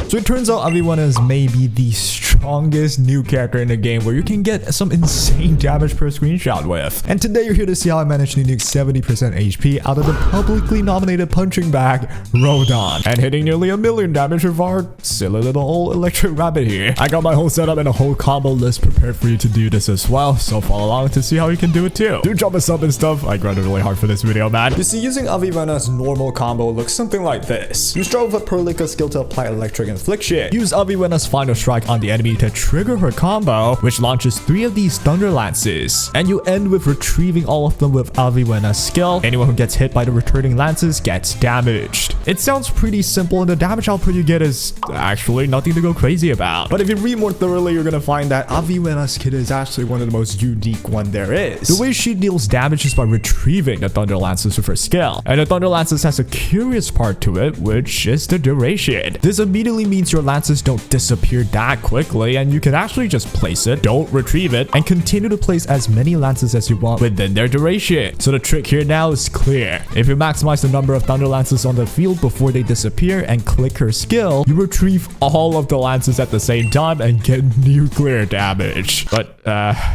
So it turns out Avywenna is maybe the strongest new character in the game where you can get some insane damage per screenshot with. And today you're here to see how I managed to nuke 70% HP out of the publicly nominated punching bag, Rhodagn, and hitting nearly 1,000,000 damage with our silly little old electric rabbit here. I got my whole setup and a whole combo list prepared for you to do this as well, so follow along to see how you can do it too. Do drop a sub and stuff. I grinded really hard for this video, man. You see, using Avywenna's normal combo looks something like this. You start with a Perlika skill to apply electric infliction. Use Avywenna's final strike on the enemy to trigger her combo, which launches 3 of these thunder lances, and you end with retrieving all of them with Avywenna's skill. Anyone who gets hit by the returning lances gets damaged. It sounds pretty simple, and the damage output you get is actually nothing to go crazy about. But if you read more thoroughly, you're gonna find that Avywenna's kit is actually one of the most unique one there is. The way she deals damage is by retrieving the thunder lances with her skill, and the thunder lances has a curious part to it, which is the duration. This immediately means your lances don't disappear that quickly, and you can actually just place it, don't retrieve it, and continue to place as many lances as you want within their duration. So the trick here now is clear. If you maximize the number of thunder lances on the field before they disappear and click her skill, you retrieve all of the lances at the same time and get nuclear damage. But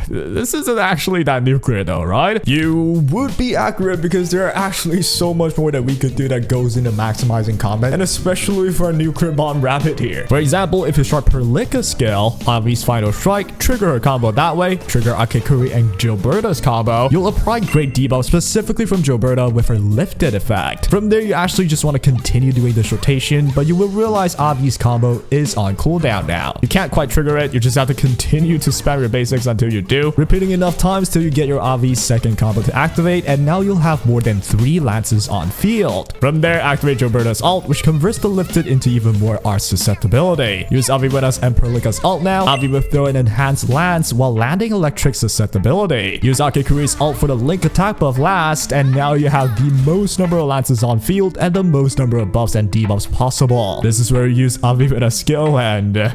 this isn't actually that nuclear though, right? You would be accurate because there are actually so much more that we could do that goes into maximizing combat, and especially for a nuclear bomb rabbit here. For example, if you start Perlika skill, Avy's final strike, trigger her combo that way, trigger Akekuri and Gilberta's combo, you'll apply great debuff specifically from Gilberta with her lifted effect. From there, you actually just want to continue doing this rotation, but you will realize Avy's combo is on cooldown now. You can't quite trigger it, you just have to continue to spam your basics until you do, repeating enough times till you get your Avy's second combo to activate, and now you'll have more than 3 lances on field. From there, activate Gilberta's ult, which converts the lifted into even more arc susceptibility. Use Avywenna's and Perlika's ult now. Avy will throw an enhanced lance while landing electric susceptibility. Use Akekuri's ult for the link attack buff last, and now you have the most number of lances on field and the most number of buffs and debuffs possible. This is where you use Avywenna's skill and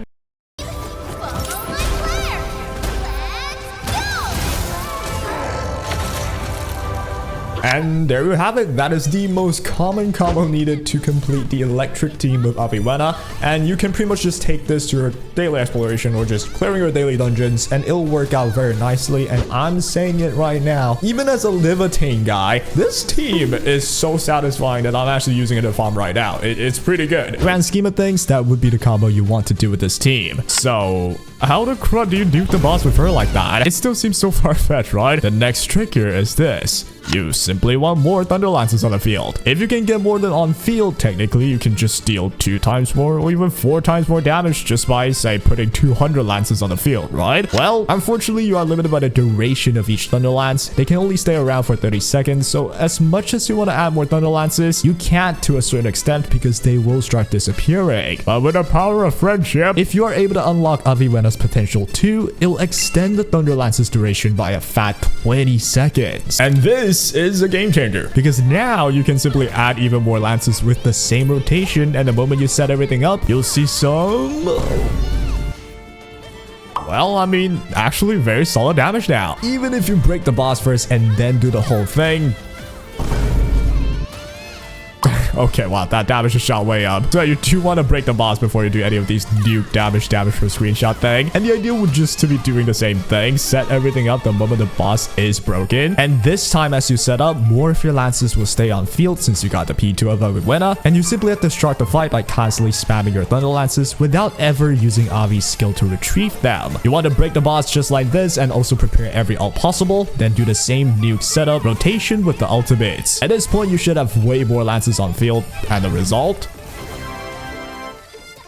there you have it. That is the most common combo needed to complete the electric team with Avywenna, and you can pretty much just take this to your daily exploration or just clearing your daily dungeons, and it'll work out very nicely. And I'm saying it right now, even as a Livatane guy, this team is so satisfying that I'm actually using it to farm right now. It's pretty good. Grand scheme of things, that would be the combo you want to do with this team. So how the crud do you duke the boss with her like that? It still seems so far-fetched, right? The next trick here is this. You simply want more thunder lances on the field. If you can get more than on field, technically you can just deal 2 times more or even 4 times more damage just by, say, putting 200 lances on the field, right? Well, unfortunately, you are limited by the duration of each thunder lance. They can only stay around for 30 seconds, so as much as you want to add more thunder lances, you can't to a certain extent because they will start disappearing. But with the power of friendship, if you are able to unlock Avywenna's potential too, it'll extend the thunder lance's duration by a fat 20 seconds. And this is a game changer because now you can simply add even more lances with the same rotation, and the moment you set everything up, you'll see some, well, I mean, actually very solid damage now. Even if you break the boss first and then do the whole thing. Okay, wow, that damage is shot way up. So you do want to break the boss before you do any of these nuke damage for screenshot thing. And the idea would just to be doing the same thing. Set everything up the moment the boss is broken. And this time as you set up, more of your lances will stay on field since you got the P2 of Avywenna. And you simply have to start the fight by constantly spamming your thunder lances without ever using Avy's skill to retrieve them. You want to break the boss just like this and also prepare every ult possible. Then do the same nuke setup rotation with the ultimates. At this point, you should have way more lances on field. And the result?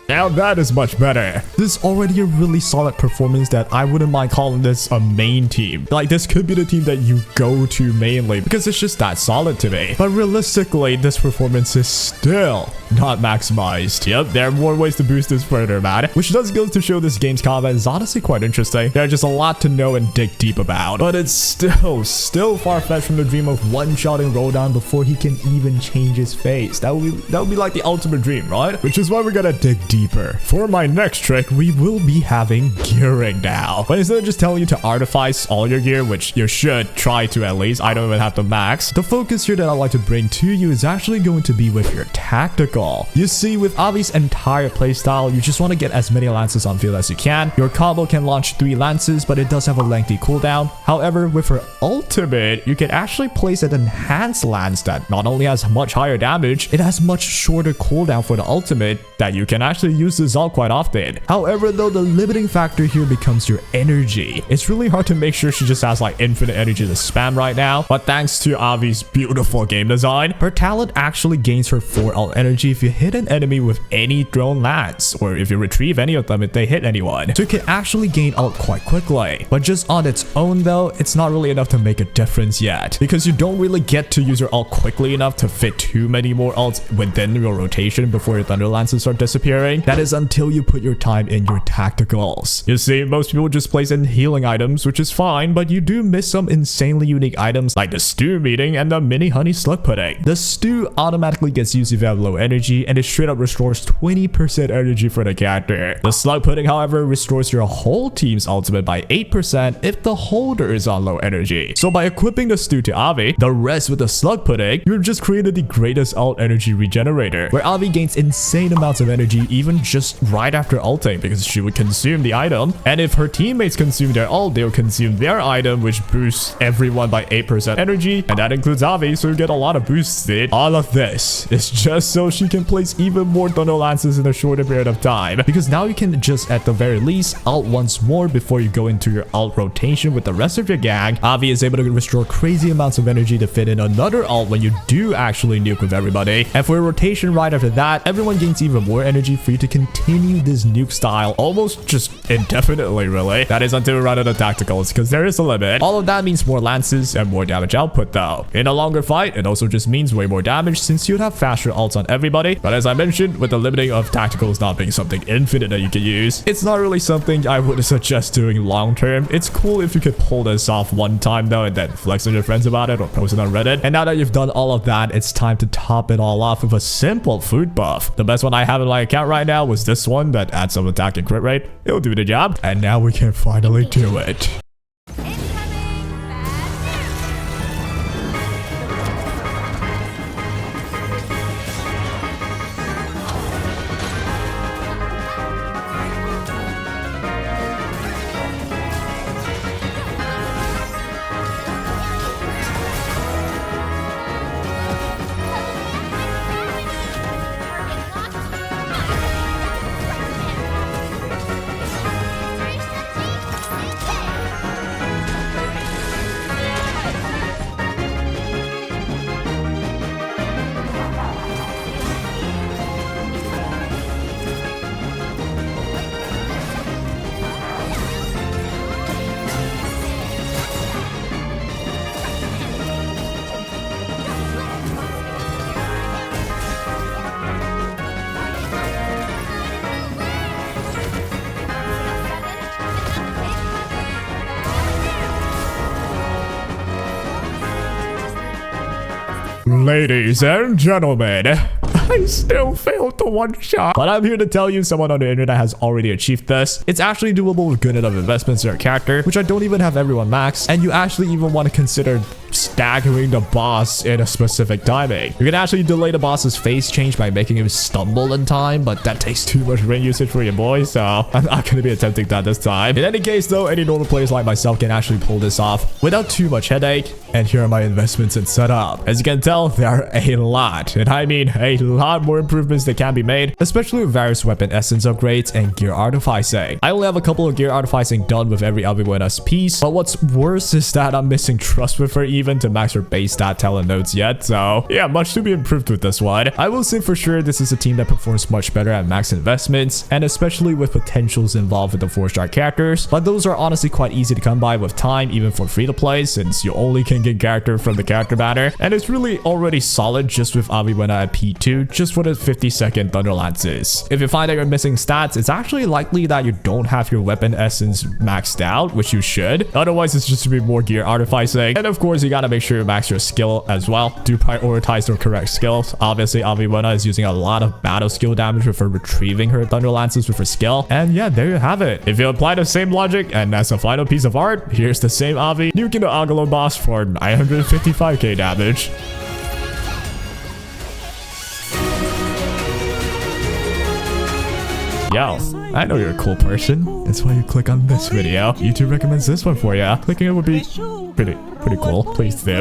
Now that is much better. This is already a really solid performance that I wouldn't mind calling this a main team. Like, this could be the team that you go to mainly because it's just that solid to me. But realistically, this performance is still not maximized. Yep, there are more ways to boost this further, man. Which does go to show this game's combat is honestly quite interesting. There's just a lot to know and dig deep about. But it's still far-fetched from the dream of one-shotting Rhodagn before he can even change his face. That would be like the ultimate dream, right? Which is why we're gonna dig deep deeper. For my next trick, we will be having gearing now. But instead of just telling you to artifice all your gear, which you should try to at least, I don't even have to max, the focus here that I'd like to bring to you is actually going to be with your tactical. You see, with Avy's entire playstyle, you just want to get as many lances on field as you can. Your combo can launch 3 lances, but it does have a lengthy cooldown. However, with her ultimate, you can actually place an enhanced lance that not only has much higher damage, it has much shorter cooldown for the ultimate that you can actually use this ult quite often. However, though, the limiting factor here becomes your energy. It's really hard to make sure she just has like infinite energy to spam right now, but thanks to Avy's beautiful game design, her talent actually gains her 4 ult energy if you hit an enemy with any thrown lance, or if you retrieve any of them if they hit anyone. So you can actually gain ult quite quickly. But just on its own though, it's not really enough to make a difference yet, because you don't really get to use your ult quickly enough to fit too many more ults within your rotation before your thunder lances start disappearing. That is until you put your time in your tacticals. You see, most people just place in healing items, which is fine, but you do miss some insanely unique items like the stew meeting and the mini honey slug pudding. The stew automatically gets used if you have low energy, and it straight up restores 20% energy for the character. The slug pudding, however, restores your whole team's ultimate by 8% if the holder is on low energy. So by equipping the stew to Avy, the rest with the slug pudding, you've just created the greatest ult energy regenerator, where Avy gains insane amounts of energy even just right after ulting, because she would consume the item, and if her teammates consume their ult, they'll consume their item, which boosts everyone by 8% energy, and that includes Avy, so you get a lot of boosts. All of this is just so she can place even more thunder lances in a shorter period of time, because now you can just at the very least ult once more before you go into your ult rotation with the rest of your gang. Avy is able to restore crazy amounts of energy to fit in another ult when you do actually nuke with everybody, and for a rotation right after that, everyone gains even more energy for you to continue this nuke style almost just indefinitely, really. That is until we run out of tacticals, because there is a limit. All of that means more lances and more damage output though. In a longer fight, it also just means way more damage since you'd have faster ults on everybody, but as I mentioned, with the limiting of tacticals not being something infinite that you can use, it's not really something I would suggest doing long term. It's cool if you could pull this off one time though, and then flex on your friends about it or post it on Reddit. And now that you've done all of that, it's time to top it all off with a simple food buff. The best one I have in my account right now was this one that adds some attack and crit rate. It'll do the job, and now we can finally do it. Ladies and gentlemen, I still failed the one shot, but I'm here to tell you someone on the internet has already achieved this. It's actually doable with good enough investments in your character, which I don't even have everyone maxed, and you actually even want to consider staggering the boss in a specific timing. You can actually delay the boss's phase change by making him stumble in time, but that takes too much ring usage for your boy, so I'm not going to be attempting that this time. In any case though, any normal players like myself can actually pull this off without too much headache, and here are my investments in setup. As you can tell, there are a lot, and I mean a lot more improvements that can be made, especially with various weapon essence upgrades and gear artificing. I only have a couple of gear artificing done with every Avywenna's piece, but what's worse is that I'm missing trust with her even to max her base stat talent nodes yet, so yeah, much to be improved with this one. I will say for sure this is a team that performs much better at max investments, and especially with potentials involved with the 4-star characters, but those are honestly quite easy to come by with time, even for free to play, since you only can get character from the character banner, and it's really already solid just with Avywenna at P2 just for the 50-second Thunder Lances. If you find that you're missing stats, it's actually likely that you don't have your weapon essence maxed out, which you should. Otherwise, it's just to be more gear artificing. And of course, you gotta make sure you max your skill as well. Do prioritize the correct skills. Obviously, Avywenna is using a lot of battle skill damage for retrieving her Thunder Lances with her skill. And yeah, there you have it. If you apply the same logic, and as a final piece of art, here's the same Avy nuking the Agalo boss for 955k damage. Yo, I know you're a cool person. That's why you click on this video. YouTube recommends this one for you. Clicking it would be pretty cool. Please do.